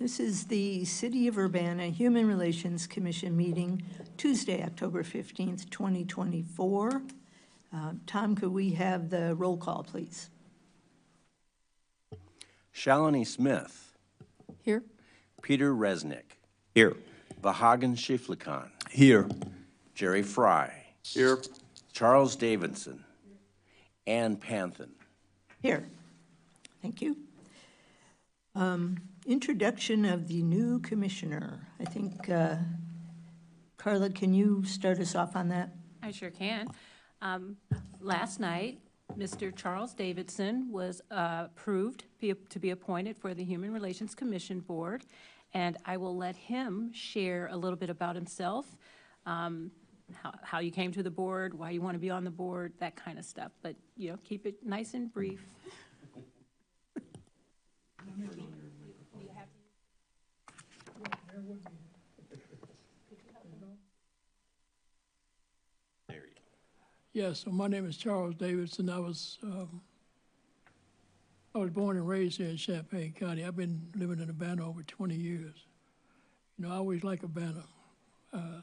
This is the City of Urbana Human Relations Commission meeting, Tuesday, October 15th, 2024. Tom, could we have the roll call, please? Shalini Smith. Here. Peter Resnick. Here. Vahagan Shiflikan. Here. Jerry Fry. Here. Charles Davidson. Ann Panthen. Here. Thank you. Introduction of the new commissioner. I think, Carla, can you start us off on that? I sure can. Last night, Mr. Charles Davidson was approved to be appointed for the Human Relations Commission Board, and I will let him share a little bit about himself, how you came to the board, why you want to be on the board, that kind of stuff. But, you know, keep it nice and brief. Yes, so my name is Charles Davidson. I was born and raised here in Champaign County. I've been living in Urbana over 20 years. You know, I always like Urbana. I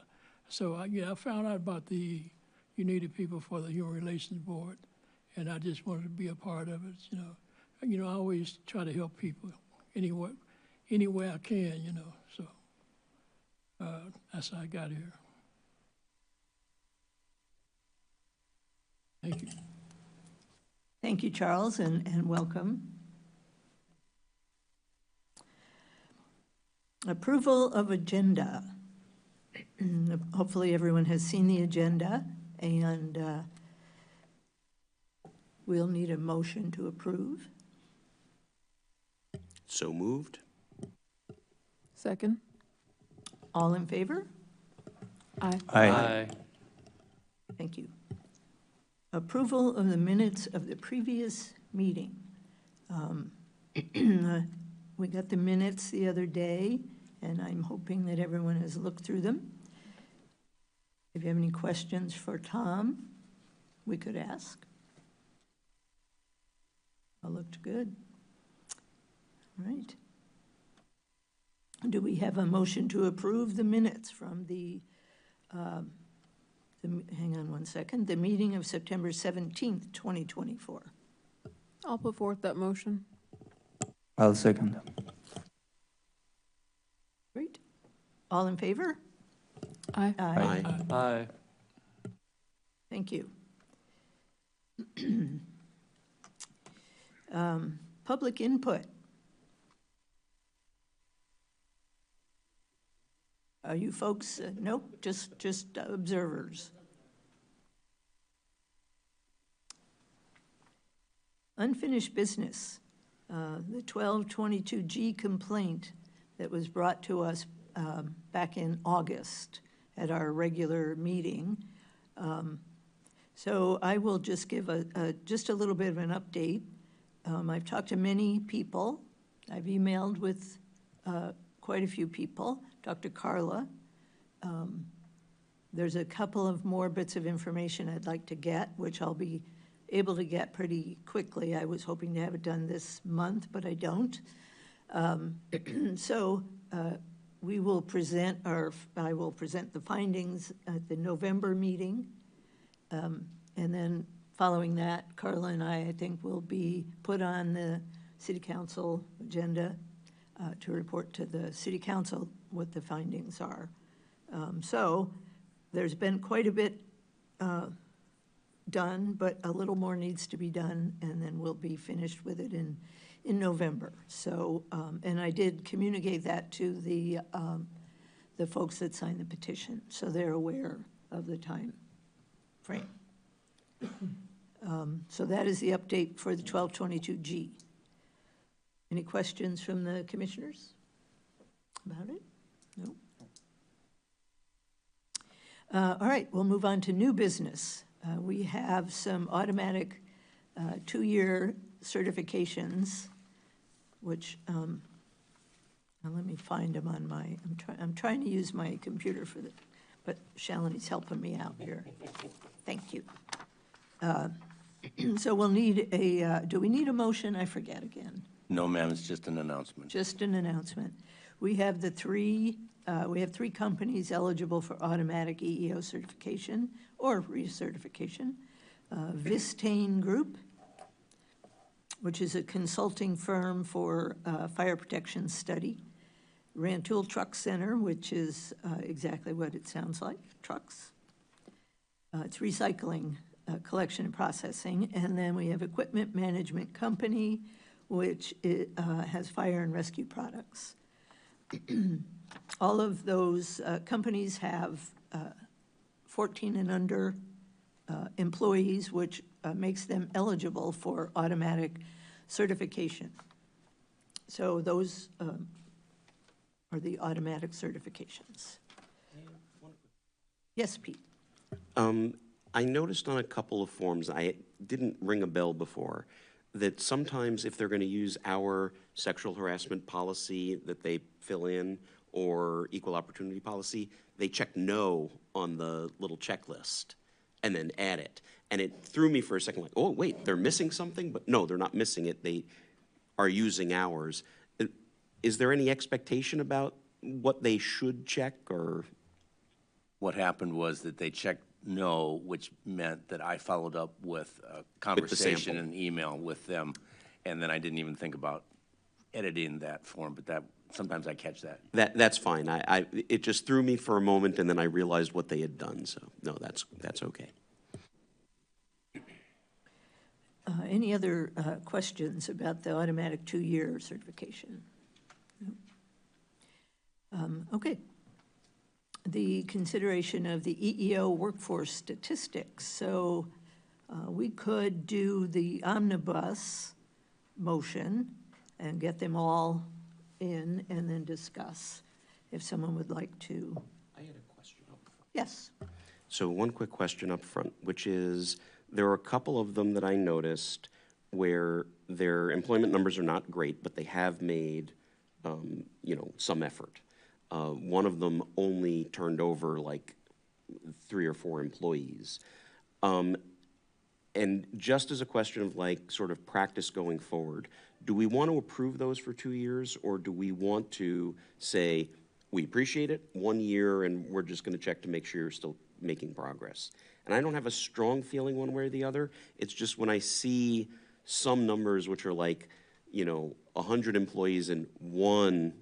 found out about the You Needed People for the Human Relations Board, and I just wanted to be a part of it. You know, I always try to help people any way I can. You know, so that's how I got here. Thank you. Thank you, Charles, and welcome. Approval of agenda. Hopefully everyone has seen the agenda, and we'll need a motion to approve. So moved. Second. All in favor? Aye. Aye. Thank you. Approval of the minutes of the previous meeting. We got the minutes the other day, and I'm hoping that everyone has looked through them. If you have any questions for Tom, we could ask. All looked good. All right. Do we have a motion to approve the minutes from hang on one second, the meeting of September 17th, 2024. I'll put forth that motion. I'll second. Great. All in favor? Aye. Aye. Aye. Thank you. Public input. Are you folks, nope, just observers. Unfinished business, the 1222G complaint that was brought to us back in August at our regular meeting. So I will just give just a little bit of an update. I've talked to many people. I've emailed with quite a few people. Dr. Carla. There's a couple of more bits of information I'd like to get, which I'll be able to get pretty quickly. I was hoping to have it done this month, but I don't. We will present I will present the findings at the November meeting. And then following that, Carla and I think, will be put on the City Council agenda to report to the City Council what the findings are. So there's been quite a bit done, but a little more needs to be done, and then we'll be finished with it in November. So, and I did communicate that to the folks that signed the petition, so they're aware of the time frame. So that is the update for the 1222G. Any questions from the commissioners about it? No. All right, we'll move on to new business. We have some automatic 2-year certifications, which, let me find them on my, I'm trying to use my computer for the, but Shalini's helping me out here. Thank you. So we'll need do we need a motion? I forget again. No, ma'am, it's just an announcement. Just an announcement. We have we have three companies eligible for automatic EEO certification or recertification. Vistane Group, which is a consulting firm for fire protection study. Rantoul Truck Center, which is exactly what it sounds like, trucks. It's recycling, collection and processing. And then we have Equipment Management Company, which has fire and rescue products. All of those companies have 14 and under employees, which makes them eligible for automatic certification. So those are the automatic certifications. Yes, Pete? I noticed on a couple of forms, I didn't ring a bell before, that sometimes if they're going to use our sexual harassment policy that they fill in or equal opportunity policy, they check no on the little checklist and then add it. And it threw me for a second, like, oh, wait, they're missing something? But no, they're not missing it. They are using ours. Is there any expectation about what they should check, or? What happened was that they checked no, which meant that I followed up with a conversation sample. and email with them, and then I didn't even think about editing that form, but that, sometimes I catch that. That's fine. It just threw me for a moment, and then I realized what they had done. So no, that's okay. Any other questions about the automatic 2-year certification? No? Okay. The consideration of the EEO workforce statistics. So we could do the omnibus motion and get them all in and then discuss if someone would like to. I had a question up front. Yes. So one quick question up front, which is, there are a couple of them that I noticed where their employment numbers are not great, but they have made, some effort. One of them only turned over like 3 or 4 employees. And just as a question of like sort of practice going forward, do we want to approve those for 2 years, or do we want to say, we appreciate it, 1 year, and we're just going to check to make sure you're still making progress? And I don't have a strong feeling one way or the other. It's just when I see some numbers which are like, 100 employees and 1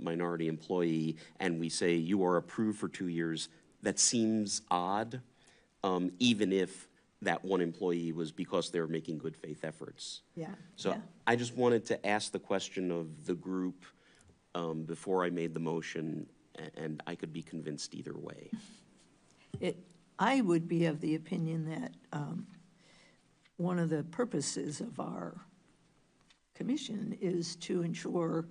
minority employee, and we say you are approved for 2 years, that seems odd, even if that 1 employee was because they were making good faith efforts. Yeah. So yeah. I just wanted to ask the question of the group before I made the motion, and I could be convinced either way. I would be of the opinion that one of the purposes of our commission is to ensure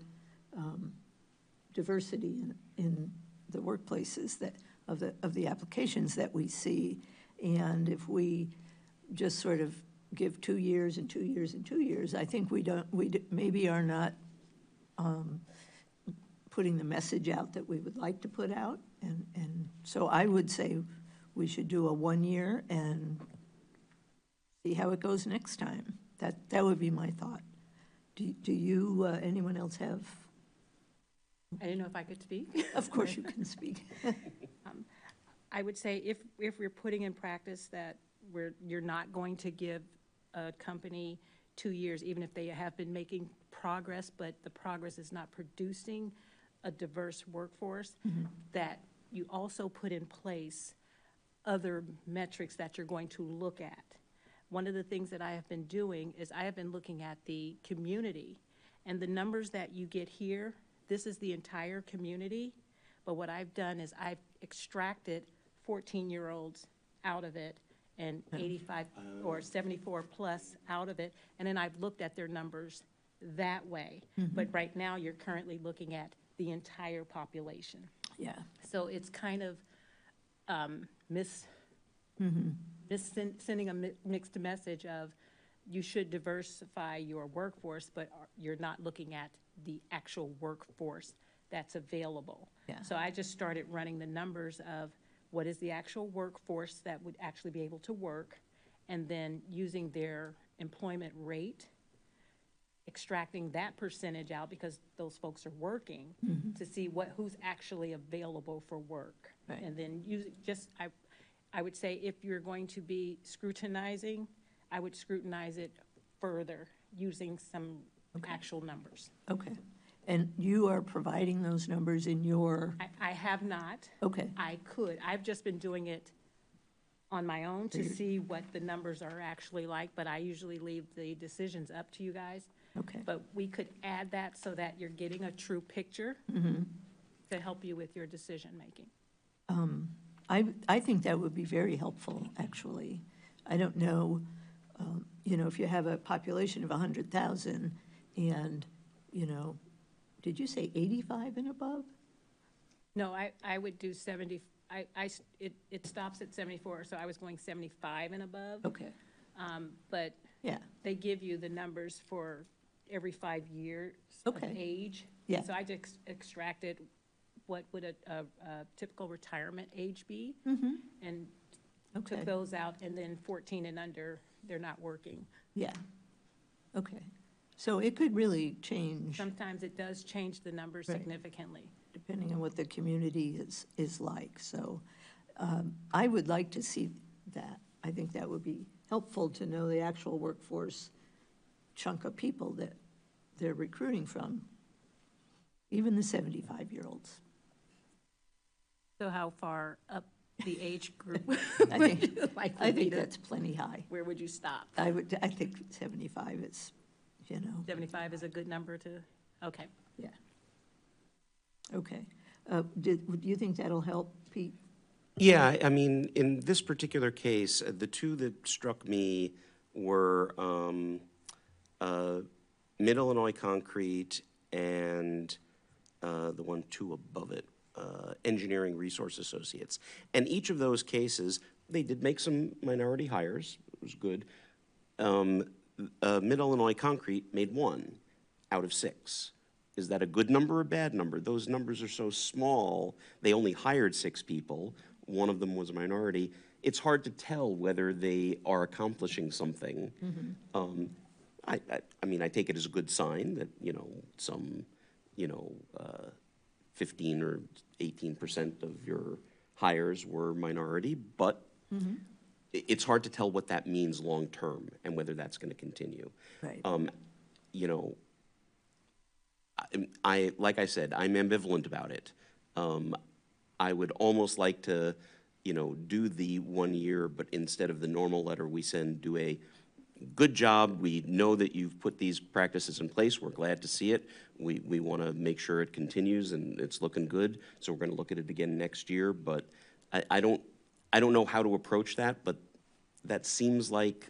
diversity in the workplaces of the applications that we see. And if we just sort of give 2 years and 2 years and 2 years, I think we maybe are not putting the message out that we would like to put out. And so I would say we should do a 1 year and see how it goes next time. That would be my thought. Do you, anyone else have? I didn't know if I could speak. Of course you can speak. I would say if we're putting in practice that you're not going to give a company 2 years, even if they have been making progress, but the progress is not producing a diverse workforce, that you also put in place other metrics that you're going to look at. One of the things that I have been doing is I have been looking at the community, and the numbers that you get here, this is the entire community, but what I've done is I've extracted 14-year-olds out of it and 85 or 74 plus out of it, and then I've looked at their numbers that way. But right now, you're currently looking at the entire population. Yeah. So it's kind of sending a mixed message of you should diversify your workforce, but you're not looking at the actual workforce that's available. Yeah. So I just started running the numbers of what is the actual workforce that would actually be able to work, and then using their employment rate extracting that percentage out because those folks are working to see who's actually available for work. Right. And then I would say if you're going to be scrutinizing, I would scrutinize it further using some actual numbers. Okay. And you are providing those numbers in your, I have not. okay, I could. I've just been doing it on my own to see what the numbers are actually like, but I usually leave the decisions up to you guys. okay. But we could add that so that you're getting a true picture to help you with your decision-making. I think that would be very helpful, actually. I don't know, if you have a population of 100,000 and, did you say 85 and above? No, I would do 70, it stops at 74, so I was going 75 and above. Okay, But yeah, they give you the numbers for every 5 years of Okay. age. Yeah. So I just extracted what would a typical retirement age be? And okay, took those out, and then 14 and under, they're not working. yeah, okay. So it could really change Sometimes it does change the numbers Right. significantly. depending on what the community is like. So I would like to see that. I think that would be helpful to know the actual workforce chunk of people that they're recruiting from, even the 75-year-olds. So how far up the age group I would think, you like I me think to- that's plenty high. Where would you stop? I think 75 is, 75 is a good number to, okay. yeah. Okay. Do you think that'll help, Pete? Yeah, I mean, in this particular case, the two that struck me were Mid-Illinois Concrete and the one two above it, Engineering Resource Associates. And each of those cases, they did make some minority hires. It was good. Mid-Illinois Concrete made 1 out of 6. Is that a good number or a bad number? Those numbers are so small. They only hired 6 people. 1 of them was a minority. It's hard to tell whether they are accomplishing something. I mean, I take it as a good sign that, some, 15 or 18% of your hires were minority, but it's hard to tell what that means long-term and whether that's going to continue. Right. Like I said, I'm ambivalent about it. I would almost like to, do the 1 year, but instead of the normal letter we send, do a good job. We know that you've put these practices in place. We're glad to see it. We want to make sure it continues and it's looking good. So we're going to look at it again next year. But I don't know how to approach that, but that seems like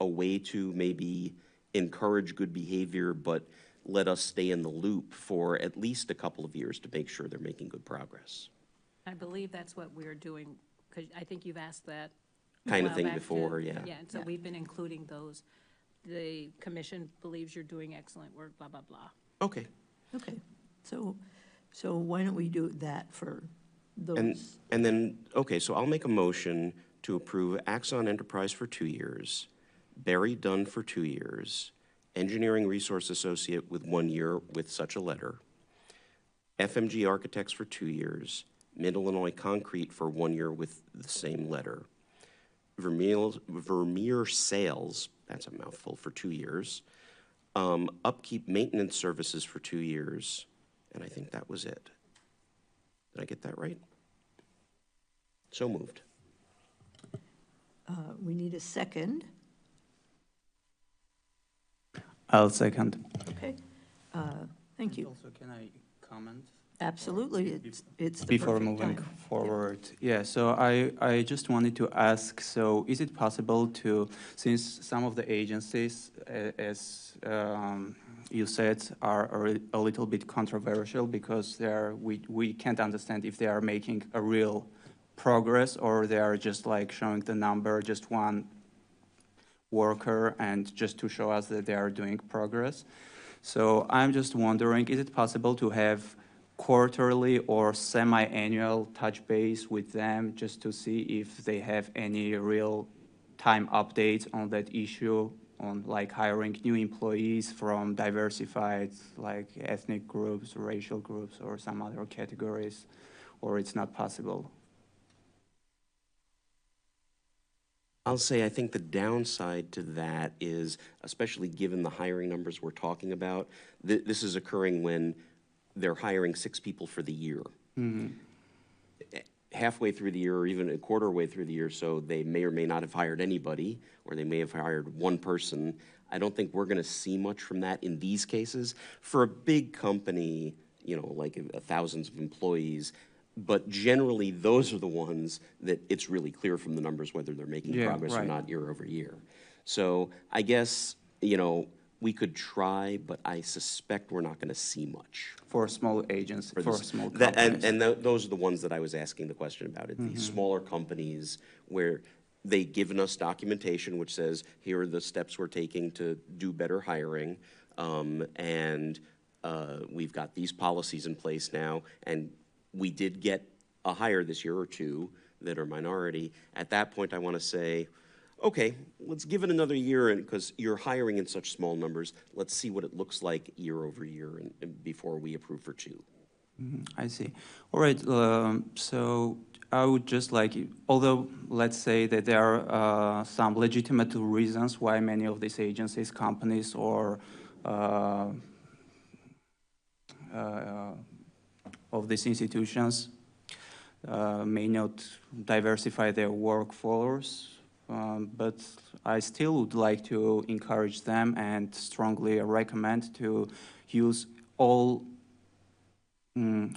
a way to maybe encourage good behavior, but let us stay in the loop for at least a couple of years to make sure they're making good progress. I believe that's what we're doing, because I think you've asked that. a Kind of while thing back, too. before, yeah. Yeah, and so Yeah. we've been including those. The commission believes you're doing excellent work, blah, blah, blah. Okay. Okay. So why don't we do that for And, those? and then, okay, so I'll make a motion to approve Axon Enterprise for 2 years, Barry Dunn for 2 years, Engineering Resource Associate with 1 year with such a letter, FMG Architects for 2 years, Mid-Illinois Concrete for 1 year with the same letter, Vermeer Sales, that's a mouthful, for 2 years, Upkeep Maintenance Services for 2 years, and I think that was it. Did I get that right? So moved. We need a second. I'll second. Okay. Thank you. Also, can I comment? Absolutely. It's the Before perfect moving time. forward, yeah, so I just wanted to ask, so is it possible to, since some of the agencies, as you said, are a little bit controversial because we can't understand if they are making a real progress or they are just like showing the number, just one worker, and just to show us that they are doing progress. So I'm just wondering, is it possible to have quarterly or semi-annual touch base with them just to see if they have any real time updates on that issue on like hiring new employees from diversified like ethnic groups, racial groups, or some other categories, or it's not possible? I'll say I think the downside to that is, especially given the hiring numbers we're talking about, this is occurring when they're hiring 6 people for the year. Halfway through the year, or even a quarter way through the year, so they may or may not have hired anybody, or they may have hired one person. I don't think we're going to see much from that in these cases. For a big company, you know, like thousands of employees, but generally those are the ones that it's really clear from the numbers whether they're making Yeah, progress or right. not year over year. So I guess, you know, we could try, but I suspect we're not going to see much. For small agents, for this- small that- companies. those are the ones that I was asking the question about, these smaller companies where they've given us documentation which says, here are the steps we're taking to do better hiring, and we've got these policies in place now, and we did get a hire this year or two that are minority. At that point, I want to say, okay, let's give it another year, and because you're hiring in such small numbers, let's see what it looks like year over year and before we approve for 2. I see. All right, so I would just like, although let's say that there are some legitimate reasons why many of these agencies, companies, or of these institutions may not diversify their workforce, but I still would like to encourage them and strongly recommend to use all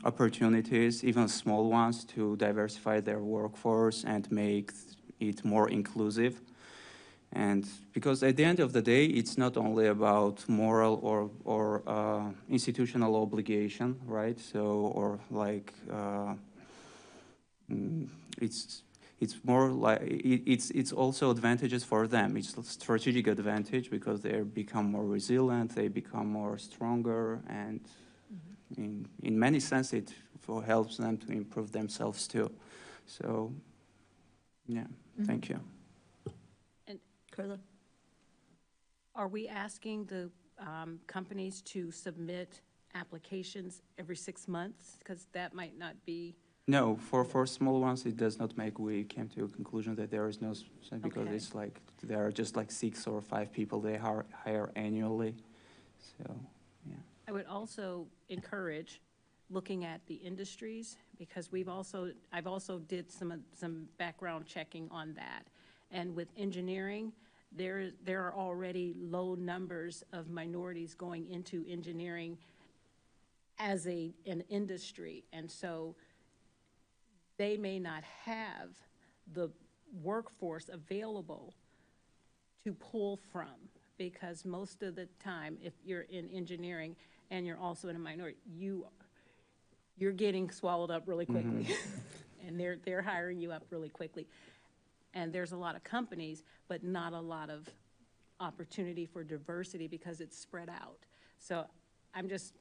opportunities, even small ones, to diversify their workforce and make it more inclusive. And because at the end of the day, it's not only about moral or institutional obligation, right? So, or like, it's more like, it's also advantages for them. It's a strategic advantage because they become more resilient, they become more stronger, and in many sense, it helps them to improve themselves too. So, yeah, thank you. Carla? Are we asking the companies to submit applications every 6 months? Because that might not be, No, for small ones, it does not make, we came to a conclusion that there is no, because Okay. it's like, there are just like 6 or 5 people they hire annually, so, yeah. I would also encourage looking at the industries, because I've also did some background checking on that. And with engineering, there are already low numbers of minorities going into engineering as an industry. And so they may not have the workforce available to pull from, because most of the time, if you're in engineering and you're also in a minority, you're getting swallowed up really quickly. And they're hiring you up really quickly. And there's a lot of companies, but not a lot of opportunity for diversity because it's spread out. So I'm just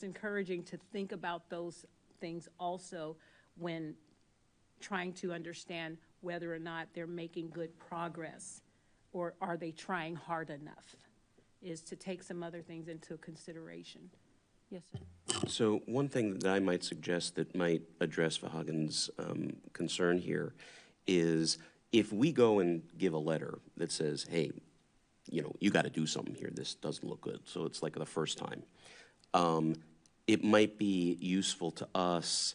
encouraging to think about those things also when trying to understand whether or not they're making good progress, or are they trying hard enough, is to take some other things into consideration. Yes, sir. So one thing that I might suggest that might address Vahagan's concern here is if we go and give a letter that says, hey, you know, you got to do something here, this doesn't look good, so it's like the first time, it might be useful to us,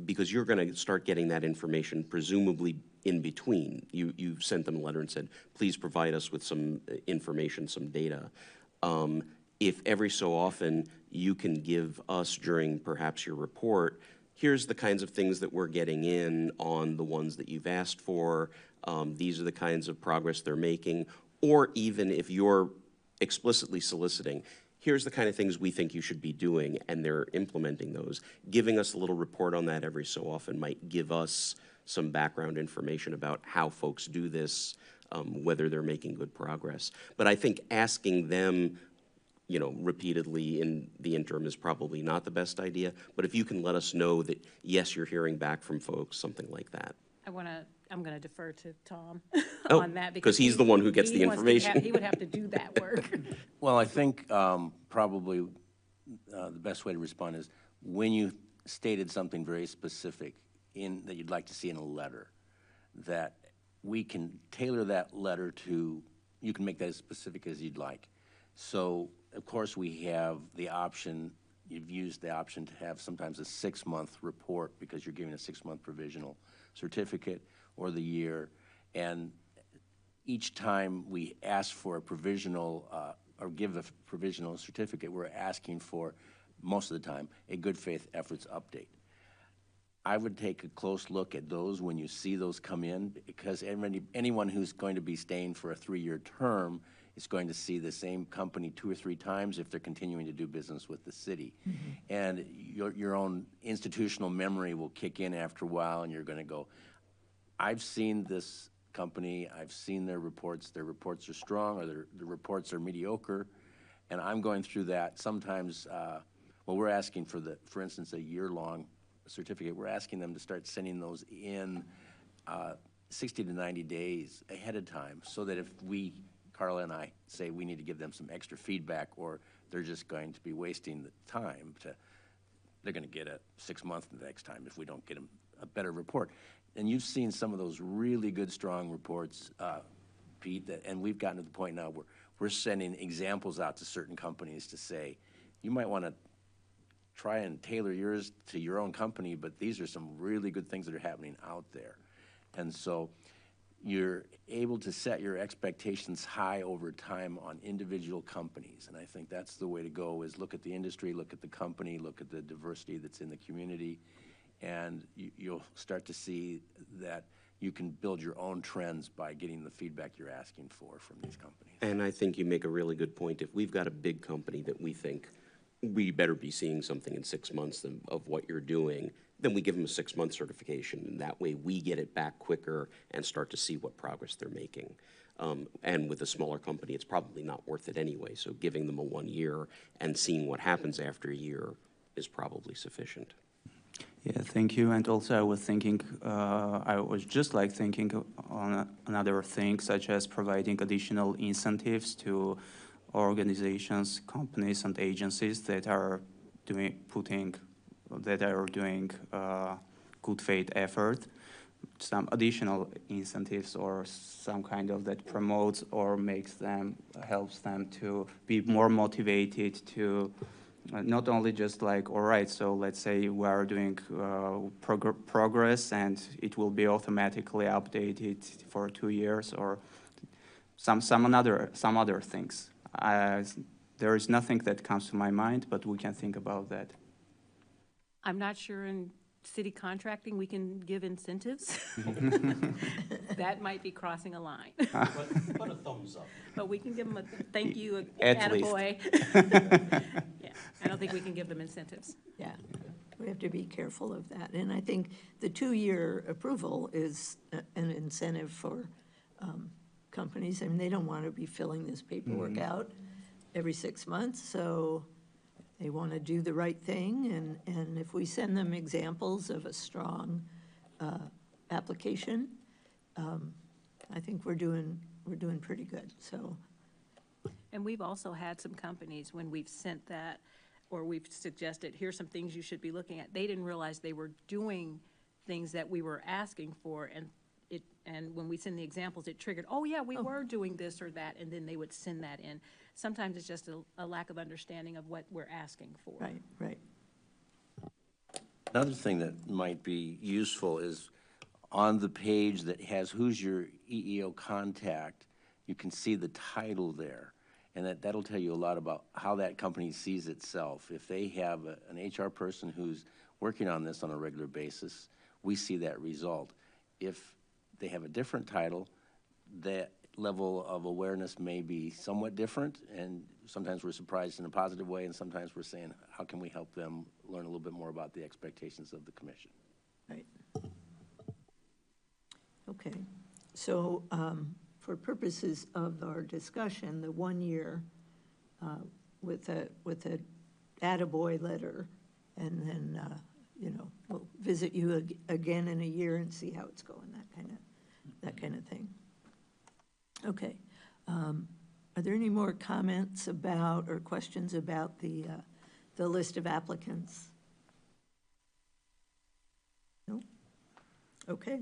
because you're going to start getting that information presumably in between. You sent them a letter and said, please provide us with some information, some data. If every so often you can give us during perhaps your report, here's the kinds of things that we're getting in on the ones that you've asked for, these are the kinds of progress they're making, or even if you're explicitly soliciting, here's the kind of things we think you should be doing, and they're implementing those. Giving us a little report on that every so often might give us some background information about how folks do this, whether they're making good progress. But I think asking them, you know, repeatedly in the interim is probably not the best idea. But if you can let us know that, yes, you're hearing back from folks, something like that. I want to I'm going to defer to Tom Oh, on that. 'cause he's the one who gets the he wants to information. He would have to do that work. Well, I think probably the best way to respond is when you stated something very specific that you'd like to see in a letter, that we can tailor that letter to, you can make that as specific as you'd like. So, of course, we have the option, you've used the option to have sometimes a 6-month report because you're giving a 6-month provisional certificate or the year. And each time we ask for a provisional or give a provisional certificate, we're asking for, most of the time, a good faith efforts update. I would take a close look at those when you see those come in, because anyone who's going to be staying for a 3-year term is going to see the same company 2 or 3 times if they're continuing to do business with the city. And your own institutional memory will kick in after a while, and you're going to go, I've seen this company, I've seen their reports are strong, or the reports are mediocre, and I'm going through that. Sometimes, well, we're asking for instance, a year-long certificate. We're asking them to start sending those in 60 to 90 days ahead of time, so that if Carla and I, say we need to give them some extra feedback, or they're just going to be wasting the time, they're going to get a 6 month the next time if we don't get them a better report. And you've seen some of those really good, strong reports, Pete, and we've gotten to the point now where we're sending examples out to certain companies to say, you might want to try and tailor yours to your own company, but these are some really good things that are happening out there. And so you're able to set your expectations high over time on individual companies. And I think that's the way to go, is look at the industry, look at the company, look at the diversity that's in the community, and you'll start to see that you can build your own trends by getting the feedback you're asking for from these companies. And I think you make a really good point. If we've got a big company that we think we better be seeing something in 6 months of what you're doing, then we give them a 6-month certification, and that way we get it back quicker and start to see what progress they're making. And with a smaller company, it's probably not worth it anyway, so giving them a 1 year and seeing what happens after a year is probably sufficient. Yeah, thank you. And also I was thinking, I was just like thinking on another thing, such as providing additional incentives to organizations, companies, and agencies that are doing good faith effort. Some additional incentives or some kind of that promotes or helps them to be more motivated to not only just like, all right, so let's say we are doing progress and it will be automatically updated for 2 years, or some other things. There is nothing that comes to my mind, but we can think about that. I'm not sure in city contracting we can give incentives. That might be crossing a line. Put a thumbs up. But we can give them a thank you, At least. attaboy. Yeah, I don't think we can give them incentives. Yeah, we have to be careful of that. And I think the 2-year approval is an incentive for companies. I mean, they don't want to be filling this paperwork out every 6 months, so they want to do the right thing. And if we send them examples of a strong application, I think we're doing pretty good, so. And we've also had some companies, when we've sent that, or we've suggested, here's some things you should be looking at, they didn't realize they were doing things that we were asking for, and when we send the examples, it triggered, oh yeah, we were doing this or that, and then they would send that in. Sometimes it's just a lack of understanding of what we're asking for. Right. Another thing that might be useful is on the page that has who's your EEO contact, you can see the title there. And that'll tell you a lot about how that company sees itself. If they have an HR person who's working on this on a regular basis, we see that result. If they have a different title, that level of awareness may be somewhat different, and sometimes we're surprised in a positive way, and sometimes we're saying, how can we help them learn a little bit more about the expectations of the commission? Right. Okay, so for purposes of our discussion, the 1 year with a attaboy letter, and then, we'll visit you again in a year and see how it's going, that kind of kind of thing. Okay. Are there any more comments about or questions about the list of applicants? No? Okay.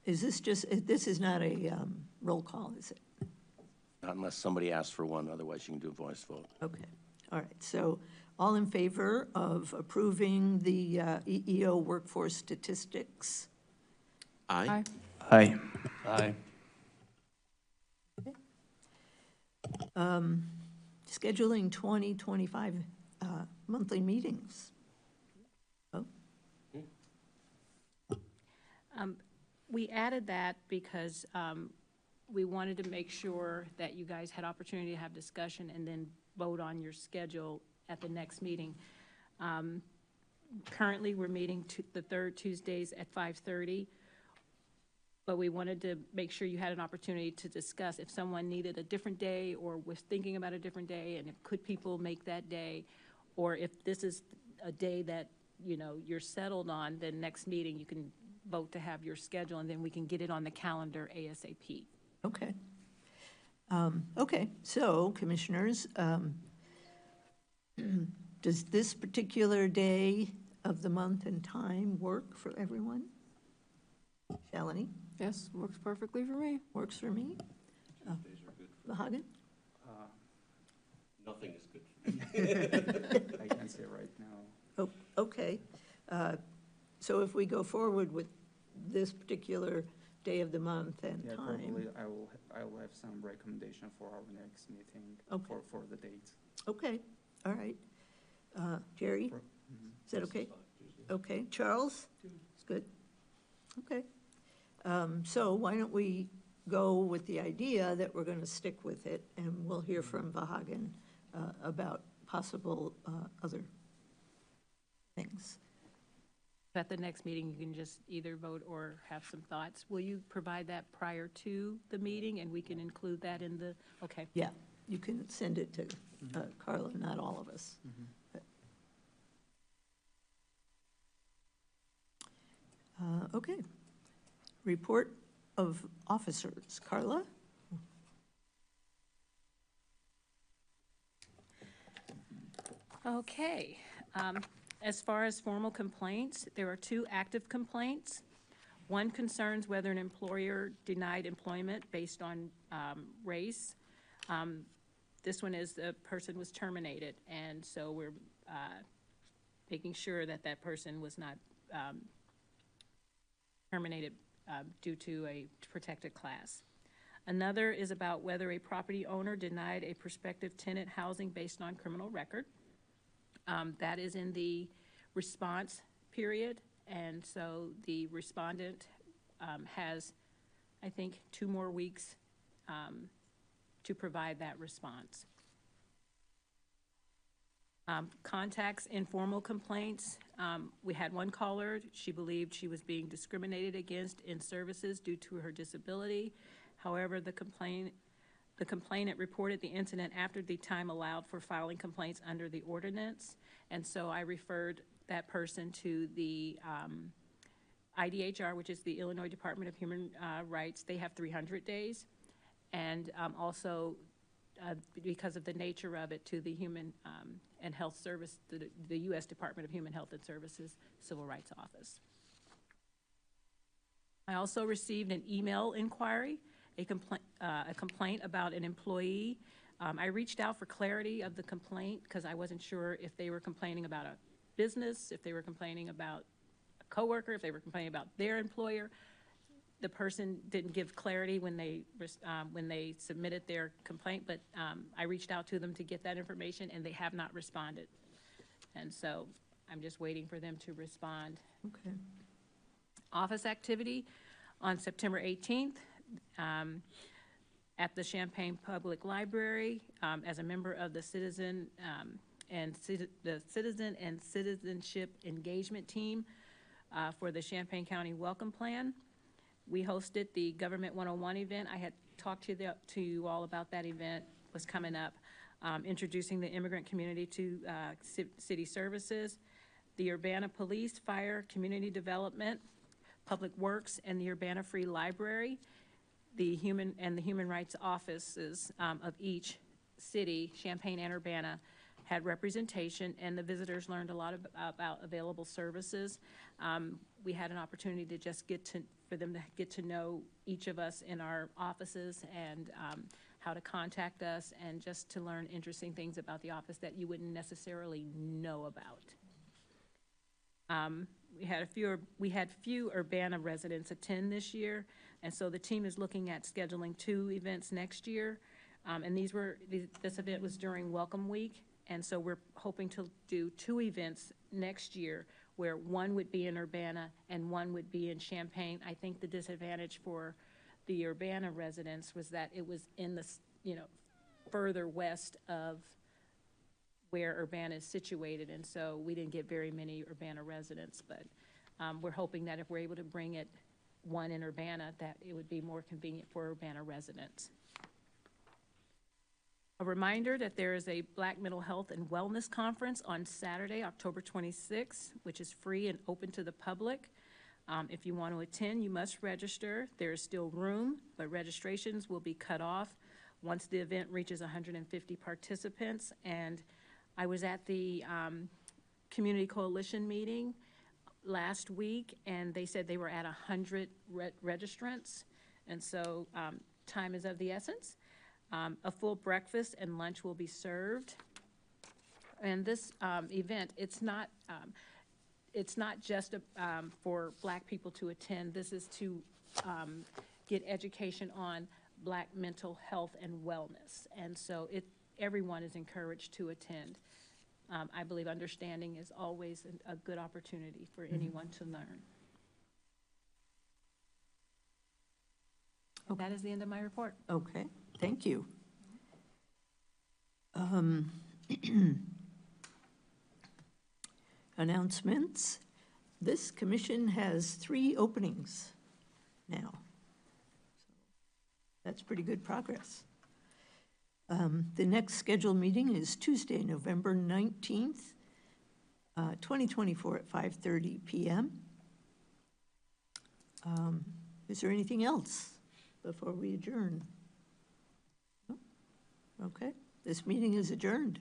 Is this just, this is not a roll call, is it? Not unless somebody asks for one, otherwise you can do a voice vote. Okay, all right. So all in favor of approving the EEO workforce statistics? Aye? Aye. Aye. Scheduling 2025 monthly meetings. Oh, We added that because we wanted to make sure that you guys had opportunity to have discussion and then vote on your schedule at the next meeting. Currently, we're meeting the third Tuesdays at 5:30, but we wanted to make sure you had an opportunity to discuss if someone needed a different day or was thinking about a different day, and if could people make that day, or if this is a day that, you know, you're settled on, then next meeting you can vote to have your schedule, and then we can get it on the calendar ASAP. okay. Okay, so Commissioners, does this particular day of the month and time work for everyone? Shalini? Yes, works perfectly for me. Works for me. Vahagan? Nothing is good. I can say right now. Oh, okay. So if we go forward with this particular day of the month and Yeah, time, probably I will have some recommendation for our next meeting Okay. for the dates. okay, all right. Jerry, is that okay? Okay, Charles? It's good. Okay. So why don't we go with the idea that we're going to stick with it, and we'll hear from Vahagan about possible other things. At the next meeting, you can just either vote or have some thoughts. Will you provide that prior to the meeting, and we can include that in the, okay. Yeah, you can send it to Carla, not all of us. But- Okay. Report of officers. Carla? Okay. As far as formal complaints, there are 2 active complaints. One concerns whether an employer denied employment based on race. This one is the person was terminated, and so we're making sure that that person was not terminated due to a protected class. Another is about whether a property owner denied a prospective tenant housing based on criminal record. That is in the response period, and so the respondent has, I think, 2 more weeks to provide that response. Contacts, informal complaints. We had one caller. She believed she was being discriminated against in services due to her disability. However, the complainant reported the incident after the time allowed for filing complaints under the ordinance, and so I referred that person to the IDHR, which is the Illinois Department of Human Rights. They have 300 days, and also because of the nature of it, to the Human and Health Service, the U.S. Department of Human Health and Services Civil Rights Office. I also received an email inquiry, a complaint about an employee. I reached out for clarity of the complaint because I wasn't sure if they were complaining about a business, if they were complaining about a coworker, if they were complaining about their employer. The person didn't give clarity when they submitted their complaint, but I reached out to them to get that information, and they have not responded. And so I'm just waiting for them to respond. Okay. Office activity on September 18th at the Champaign Public Library as a member of the Citizen and Citizenship Engagement Team for the Champaign County Welcome Plan. We hosted the Government 101 event. I had talked to you all about that event, was coming up, introducing the immigrant community to city services, the Urbana Police, Fire, Community Development, Public Works and the Urbana Free Library, the Human Rights Offices of each city, Champaign and Urbana, had representation, and the visitors learned a lot about available services. We had an opportunity to just for them to get to know each of us in our offices and how to contact us, and just to learn interesting things about the office that you wouldn't necessarily know about. We had few Urbana residents attend this year, and so the team is looking at scheduling 2 events next year. And this event was during Welcome Week, and so we're hoping to do 2 events next year, where one would be in Urbana and one would be in Champaign. I think the disadvantage for the Urbana residents was that it was in the, further west of where Urbana is situated, and so we didn't get very many Urbana residents, but we're hoping that if we're able to bring one in Urbana, that it would be more convenient for Urbana residents. A reminder that there is a Black Mental Health and Wellness Conference on Saturday, October 26th, which is free and open to the public. If you want to attend, you must register. There is still room, but registrations will be cut off once the event reaches 150 participants. And I was at the Community Coalition meeting last week, and they said they were at 100 registrants, and so time is of the essence. A full breakfast and lunch will be served. And this event, it's not just for Black people to attend. This is to get education on Black mental health and wellness. And so everyone is encouraged to attend. I believe understanding is always a good opportunity for anyone to learn. And that is the end of my report. Okay, thank you. Announcements. This commission has 3 openings now. That's pretty good progress. The next scheduled meeting is Tuesday, November 19th, 2024 at 5:30 p.m. Is there anything else before we adjourn? No? Okay, this meeting is adjourned.